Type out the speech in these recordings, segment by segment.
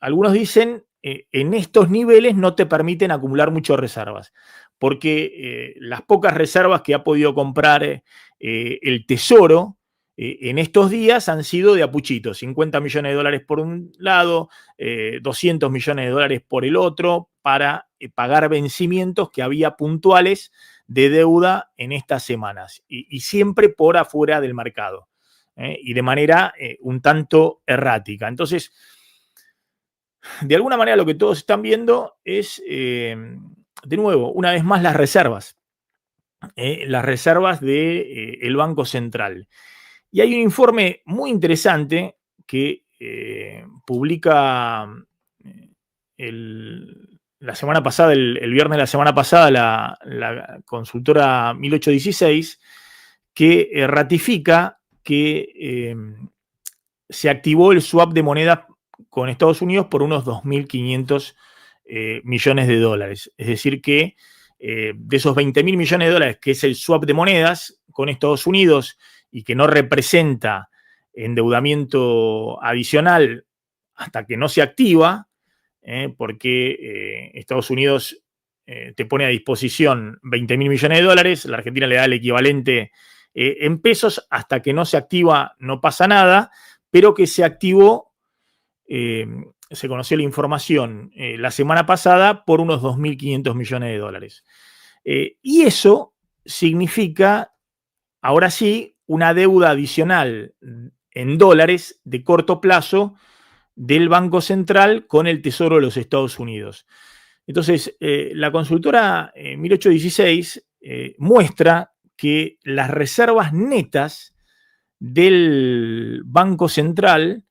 algunos dicen, en estos niveles no te permiten acumular muchas reservas, porque las pocas reservas que ha podido comprar el Tesoro en estos días han sido de apuchito, 50 millones de dólares por un lado, 200 millones de dólares por el otro, para pagar vencimientos que había puntuales de deuda en estas semanas, y siempre por afuera del mercado, y de manera un tanto errática. Entonces, de alguna manera lo que todos están viendo es, de nuevo, una vez más las reservas del Banco Central. Y hay un informe muy interesante que publica la semana pasada, el viernes de la semana pasada, la consultora 1816, que ratifica que se activó el swap de monedas con Estados Unidos por unos 2.500 millones de dólares. Es decir que de esos 20.000 millones de dólares, que es el swap de monedas con Estados Unidos y que no representa endeudamiento adicional hasta que no se activa, porque Estados Unidos te pone a disposición 20.000 millones de dólares, la Argentina le da el equivalente en pesos, hasta que no se activa no pasa nada, pero que se activó, se conoció la información la semana pasada por unos 2.500 millones de dólares. Y eso significa, ahora sí, una deuda adicional en dólares de corto plazo del Banco Central con el Tesoro de los Estados Unidos. Entonces, la consultora 1816 muestra que las reservas netas del Banco Central,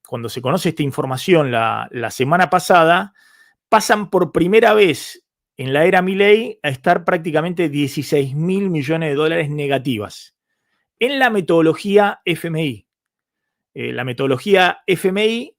cuando se conoce esta información la semana pasada, pasan por primera vez en la era Milei a estar prácticamente 16.000 millones de dólares negativas en la metodología FMI. La metodología FMI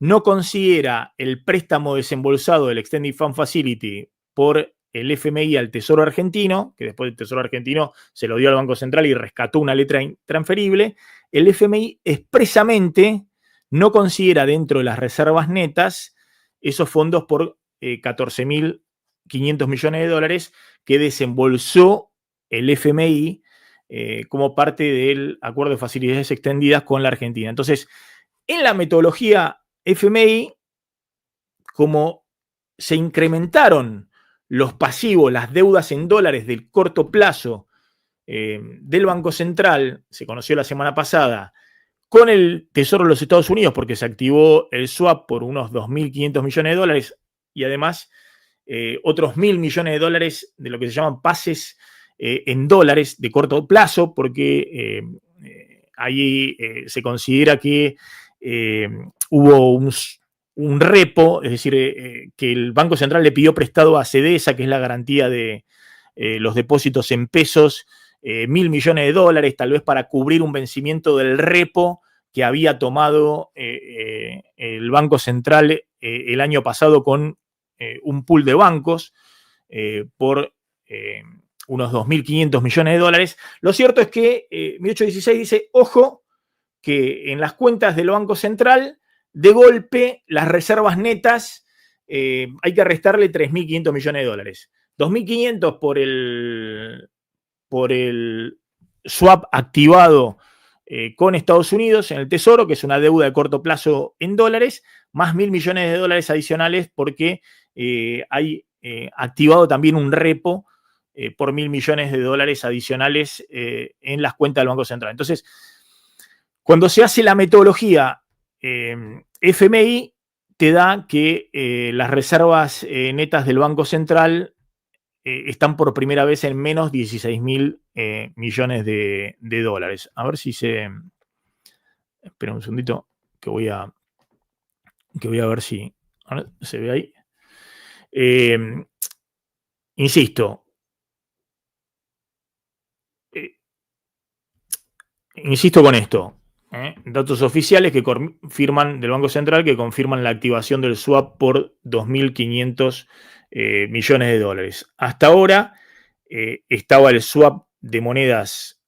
no considera el préstamo desembolsado del Extended Fund Facility por el FMI al Tesoro Argentino, que después el Tesoro Argentino se lo dio al Banco Central y rescató una letra intransferible. El FMI expresamente no considera dentro de las reservas netas esos fondos por 14.500 millones de dólares que desembolsó el FMI como parte del acuerdo de facilidades extendidas con la Argentina. Entonces, en la metodología FMI, como se incrementaron los pasivos, las deudas en dólares del corto plazo del Banco Central, se conoció la semana pasada, con el Tesoro de los Estados Unidos, porque se activó el swap por unos 2.500 millones de dólares y además otros 1.000 millones de dólares de lo que se llaman pases en dólares de corto plazo, porque ahí se considera que hubo un repo, es decir, que el Banco Central le pidió prestado a CEDESA, que es la garantía de los depósitos en pesos, 1.000 millones de dólares, tal vez para cubrir un vencimiento del repo que había tomado el Banco Central el año pasado con un pool de bancos por unos 2.500 millones de dólares. Lo cierto es que 1816 dice, ojo, que en las cuentas del Banco Central, de golpe, las reservas netas hay que restarle 3.500 millones de dólares. 2.500 por el swap activado con Estados Unidos en el Tesoro, que es una deuda de corto plazo en dólares, más 1.000 millones de dólares adicionales porque hay activado también un repo por 1.000 millones de dólares adicionales en las cuentas del Banco Central. Entonces, cuando se hace la metodología FMI, te da que las reservas netas del Banco Central están por primera vez en menos 16.000 millones de dólares. A ver si se... Espera un segundito que voy a ver si se ve ahí. Insisto, con esto. Datos oficiales que confirman del Banco Central que confirman la activación del swap por 2.500 millones de dólares. Hasta ahora estaba el swap de monedas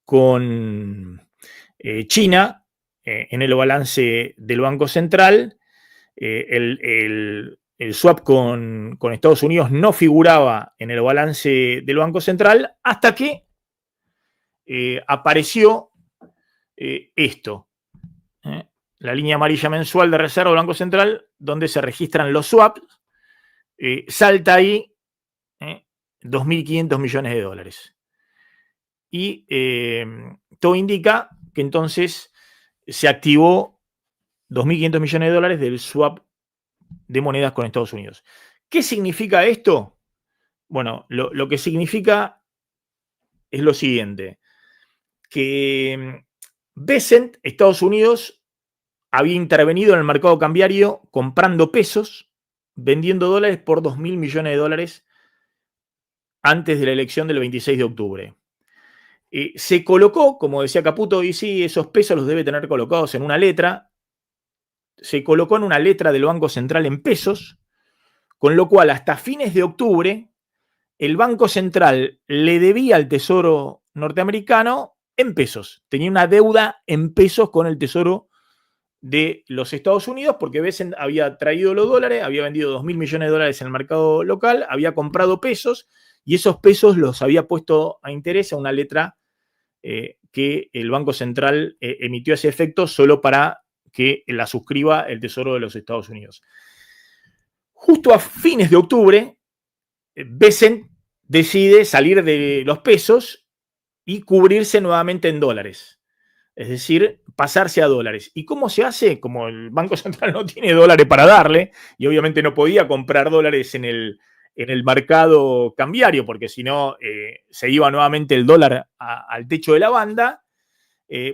con China en el balance del Banco Central. El swap con Estados Unidos no figuraba en el balance del Banco Central hasta que apareció esto, la línea amarilla mensual de reserva del Banco Central, donde se registran los swaps, salta ahí 2.500 millones de dólares. Y todo indica que entonces se activó 2.500 millones de dólares del swap de monedas con Estados Unidos. ¿Qué significa esto? Bueno, lo que significa es lo siguiente, que Bessent, Estados Unidos, había intervenido en el mercado cambiario comprando pesos, vendiendo dólares por 2.000 millones de dólares antes de la elección del 26 de octubre. Se colocó, como decía Caputo, y sí, esos pesos los debe tener colocados en una letra. Se colocó en una letra del Banco Central en pesos, con lo cual hasta fines de octubre el Banco Central le debía al Tesoro norteamericano en pesos. Tenía una deuda en pesos con el Tesoro de los Estados Unidos porque Bessent había traído los dólares, había vendido 2.000 millones de dólares en el mercado local, había comprado pesos y esos pesos los había puesto a interés a una letra que el Banco Central emitió a ese efecto solo para que la suscriba el Tesoro de los Estados Unidos. Justo a fines de octubre, Bessent decide salir de los pesos y cubrirse nuevamente en dólares. Es decir, pasarse a dólares. ¿Y cómo se hace? Como el Banco Central no tiene dólares para darle, y obviamente no podía comprar dólares en el mercado cambiario, porque si no se iba nuevamente el dólar al techo de la banda.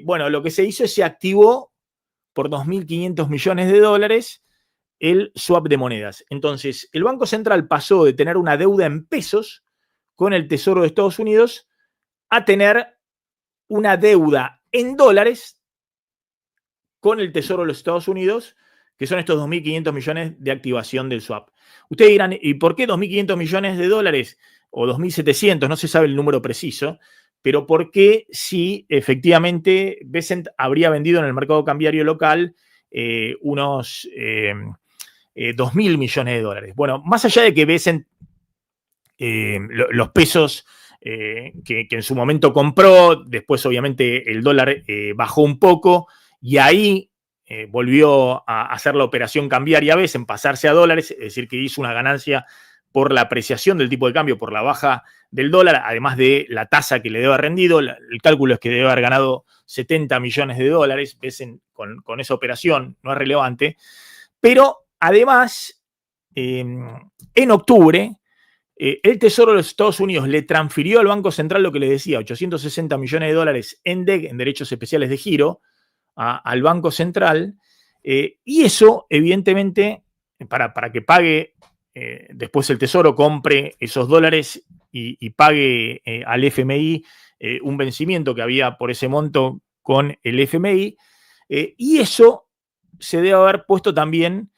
Bueno, lo que se hizo es que se activó por 2.500 millones de dólares el swap de monedas. Entonces, el Banco Central pasó de tener una deuda en pesos con el Tesoro de Estados Unidos a tener una deuda en dólares con el Tesoro de los Estados Unidos, que son estos 2.500 millones de activación del swap. Ustedes dirán, ¿y por qué 2.500 millones de dólares? O 2.700, no se sabe el número preciso, pero ¿por qué si efectivamente Bessent habría vendido en el mercado cambiario local unos 2.000 millones de dólares? Bueno, más allá de que Bessent los pesos que en su momento compró, después obviamente el dólar bajó un poco y ahí volvió a hacer la operación cambiaria en pasarse a dólares, es decir, que hizo una ganancia por la apreciación del tipo de cambio, por la baja del dólar, además de la tasa que le debe haber rendido. El cálculo es que debe haber ganado 70 millones de dólares con esa operación, no es relevante. Pero además, en octubre, el Tesoro de los Estados Unidos le transfirió al Banco Central lo que les decía, 860 millones de dólares en DEG, en derechos especiales de giro, al Banco Central, y eso, evidentemente, para que pague después el Tesoro, compre esos dólares y pague al FMI un vencimiento que había por ese monto con el FMI, y eso se debe haber puesto también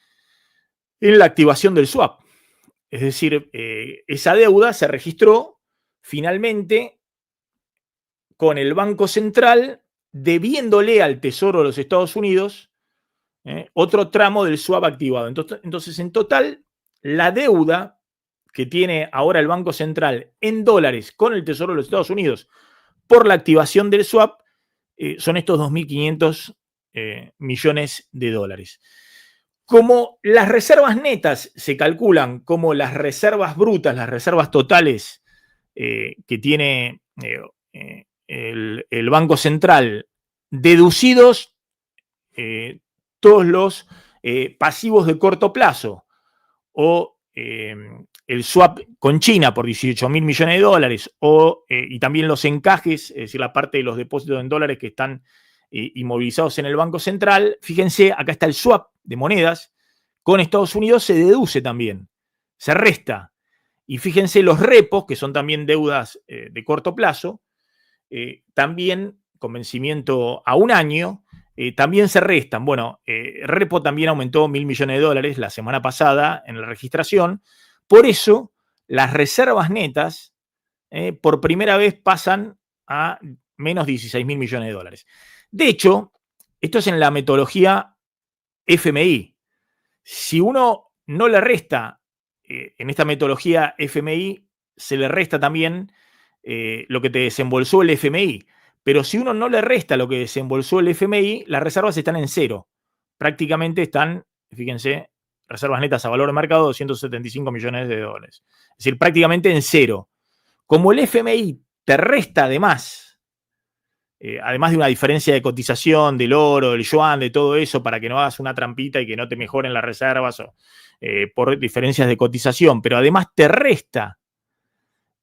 en la activación del swap. Es decir, esa deuda se registró finalmente con el Banco Central debiéndole al Tesoro de los Estados Unidos otro tramo del swap activado. Entonces, en total, la deuda que tiene ahora el Banco Central en dólares con el Tesoro de los Estados Unidos por la activación del swap son estos 2.500 millones de dólares. Como las reservas netas se calculan como las reservas brutas, las reservas totales que tiene el Banco Central, deducidos todos los pasivos de corto plazo o el swap con China por 18.000 millones de dólares y también los encajes, es decir, la parte de los depósitos en dólares que están inmovilizados en el Banco Central. Fíjense, acá está el swap de monedas con Estados Unidos, se deduce también, se resta. Y fíjense los repos, que son también deudas de corto plazo, también con vencimiento a un año, también se restan. Bueno, repo también aumentó 1.000 millones de dólares la semana pasada en la registración. Por eso, las reservas netas por primera vez pasan a menos 16.000 millones de dólares. De hecho, Esto es en la metodología FMI. Si uno no le resta, en esta metodología FMI, se le resta también lo que te desembolsó el FMI. Pero si uno no le resta lo que desembolsó el FMI, las reservas están en cero. Prácticamente están, fíjense, reservas netas a valor de mercado, 275 millones de dólares. Es decir, prácticamente en cero. Como el FMI te resta además de una diferencia de cotización del oro, del yuan, de todo eso, para que no hagas una trampita y que no te mejoren las reservas por diferencias de cotización, pero además te resta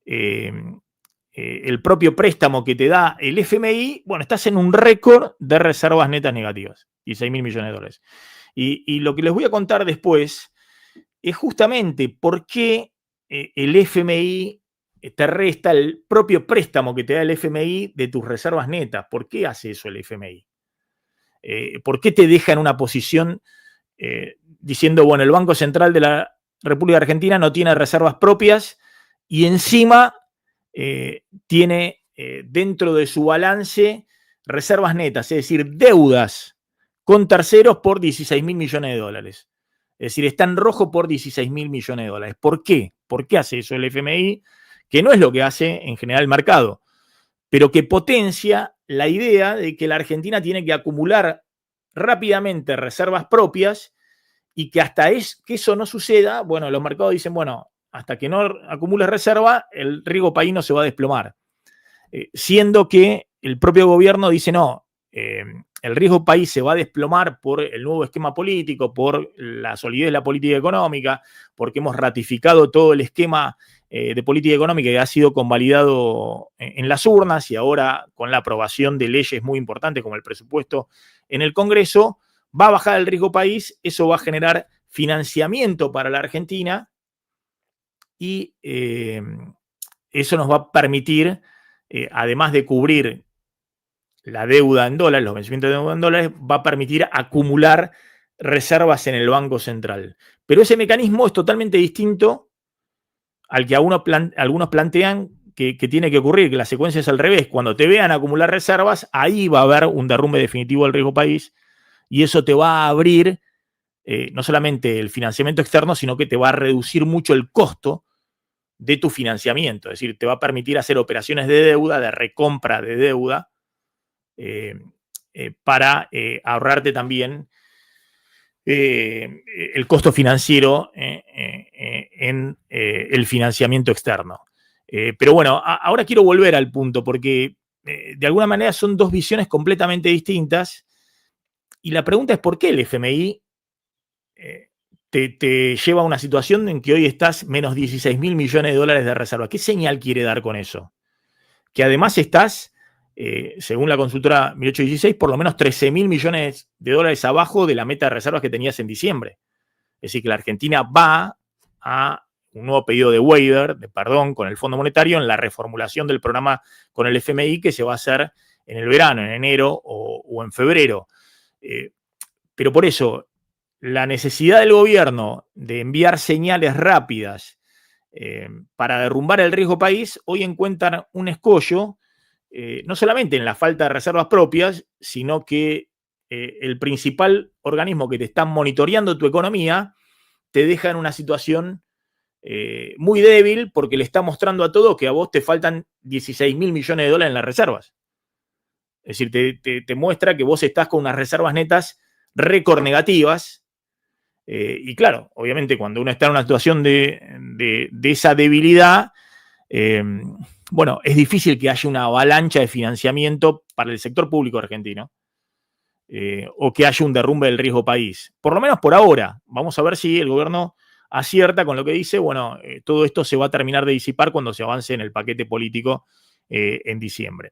el propio préstamo que te da el FMI, bueno, estás en un récord de reservas netas negativas, 16.000 millones de dólares. Y lo que les voy a contar después es justamente por qué el FMI te resta el propio préstamo que te da el FMI de tus reservas netas. ¿Por qué hace eso el FMI? ¿Por qué te deja en una posición diciendo, bueno, el Banco Central de la República Argentina no tiene reservas propias y encima tiene dentro de su balance reservas netas, es decir, deudas con terceros por 16.000 millones de dólares? Es decir, está en rojo por 16.000 millones de dólares. ¿Por qué? ¿Por qué hace eso el FMI? Que no es lo que hace en general el mercado, pero que potencia la idea de que la Argentina tiene que acumular rápidamente reservas propias y que hasta que eso no suceda, bueno, los mercados dicen, bueno, hasta que no acumules reserva, el riesgo país no se va a desplomar. Siendo que el propio gobierno dice, no, el riesgo país se va a desplomar por el nuevo esquema político, por la solidez de la política económica, porque hemos ratificado todo el esquema de política económica que ha sido convalidado en las urnas y ahora con la aprobación de leyes muy importantes como el presupuesto en el Congreso, va a bajar el riesgo país, eso va a generar financiamiento para la Argentina y eso nos va a permitir, además de cubrir la deuda en dólares, los vencimientos de deuda en dólares, va a permitir acumular reservas en el Banco Central. Pero ese mecanismo es totalmente distinto al que algunos plantean que tiene que ocurrir, que la secuencia es al revés. Cuando te vean acumular reservas, ahí va a haber un derrumbe definitivo del riesgo país y eso te va a abrir no solamente el financiamiento externo, sino que te va a reducir mucho el costo de tu financiamiento. Es decir, te va a permitir hacer operaciones de deuda, de recompra de deuda, para ahorrarte también el costo financiero en el financiamiento externo. Pero bueno, ahora quiero volver al punto porque de alguna manera son dos visiones completamente distintas y la pregunta es ¿por qué el FMI te lleva a una situación en que hoy estás menos 16.000 millones de dólares de reserva? ¿Qué señal quiere dar con eso? Que además estás, según la consultora 1816, por lo menos 13.000 millones de dólares abajo de la meta de reservas que tenías en diciembre. Es decir, que la Argentina va a un nuevo pedido de waiver, de perdón, con el Fondo Monetario en la reformulación del programa con el FMI que se va a hacer en el verano, en enero o en febrero. Pero por eso, la necesidad del gobierno de enviar señales rápidas para derrumbar el riesgo país, hoy encuentran un escollo, no solamente en la falta de reservas propias, sino que el principal organismo que te está monitoreando tu economía te deja en una situación muy débil porque le está mostrando a todos que a vos te faltan 16.000 millones de dólares en las reservas. Es decir, te muestra que vos estás con unas reservas netas récord negativas. Y claro, obviamente cuando uno está en una situación de esa debilidad, bueno, es difícil que haya una avalancha de financiamiento para el sector público argentino o que haya un derrumbe del riesgo país. Por lo menos por ahora. Vamos a ver si el gobierno acierta con lo que dice. Bueno, todo esto se va a terminar de disipar cuando se avance en el paquete político en diciembre.